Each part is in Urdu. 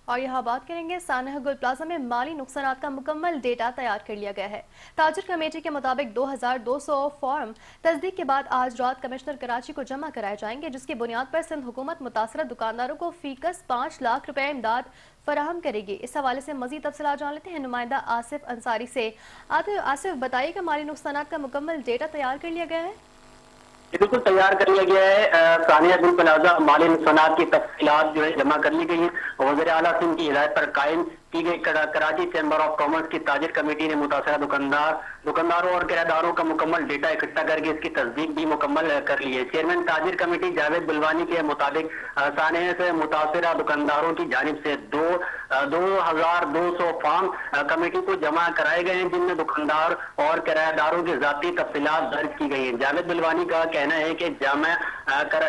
اور یہاں بات کریں گے سانحہ گل پلازا میں مالی نقصانات کا مکمل ڈیٹا تیار کر لیا گیا ہے۔ تاجر کمیٹی کے مطابق 2200 فارم تصدیق کے بعد آج رات کمشنر کراچی کو جمع کرائے جائیں گے، جس کی بنیاد پر سندھ حکومت متاثرہ دکانداروں کو فی کس 5 لاکھ روپے امداد فراہم کرے گی۔ اس حوالے سے مزید تفصیلات جان لیتے ہیں نمائندہ آصف انصاری سے۔ آصف بتائیے کہ مالی نقصانات کا مکمل ڈیٹا تیار کر لیا گیا ہے؟ یہ بالکل تیار کر لیا گیا ہے۔ سانحہ گل پلازا مالی نقصانات کی تفصیلات جو ہے جمع کر لی گئی ہیں۔ وزیر اعلیٰ سندھ کی ہدایت پر قائم کی گئی کراچی چیمبر آف کامرس کی تاجر کمیٹی نے متاثرہ دکانداروں اور کرایہ داروں کا مکمل ڈیٹا اکٹھا کر کے اس کی تصدیق بھی مکمل کر لی ہے۔ چیئرمین تاجر کمیٹی جاوید بلوانی کے مطابق سانحہ سے متاثرہ دکانداروں کی جانب سے 2200 فارم کمیٹی کو جمع کرائے گئے ہیں، جن میں دکاندار اور کرایہ داروں کی ذاتی تفصیلات درج کی گئی ہیں۔ جاوید بلوانی کا کہنا ہے کہ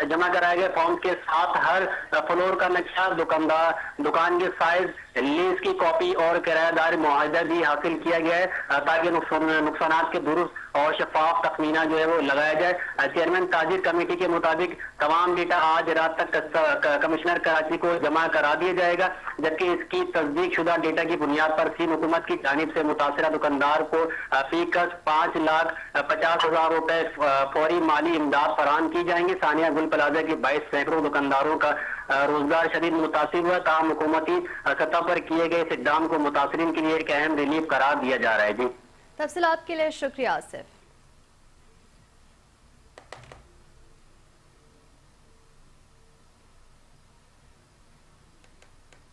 جمع کرائے گئے فارم کے ساتھ ہر فلور کا نقشہ، دکان کے سائز، لیز کی کاپی اور کرایہ دار معاہدہ بھی حاصل کیا گیا ہے تاکہ نقصانات کے درست اور شفاف تخمینہ جو ہے وہ لگایا جائے۔ چیئرمین تاجر کمیٹی کے مطابق تمام ڈیٹا آج رات تک کمشنر کراچی کو جمع کرا دیا جائے گا، جبکہ اس کی تصدیق شدہ ڈیٹا کی بنیاد پر سندھ حکومت کی جانب سے متاثرہ دکاندار کو فی کس 5,50,000 روپے فوری مالی امداد فراہم کی جائیں گی۔ سانحہ گل پلازا کے 22 سینکڑوں دکانداروں کا روزگار شدید متاثر ہوا، تاہم حکومتی سطح پر کیے گئے اس اقدام کو متاثرین کے لیے ایک اہم ریلیف قرار دیا جا رہا ہے۔ جی تفصیلات کے لیے شکریہ آصف۔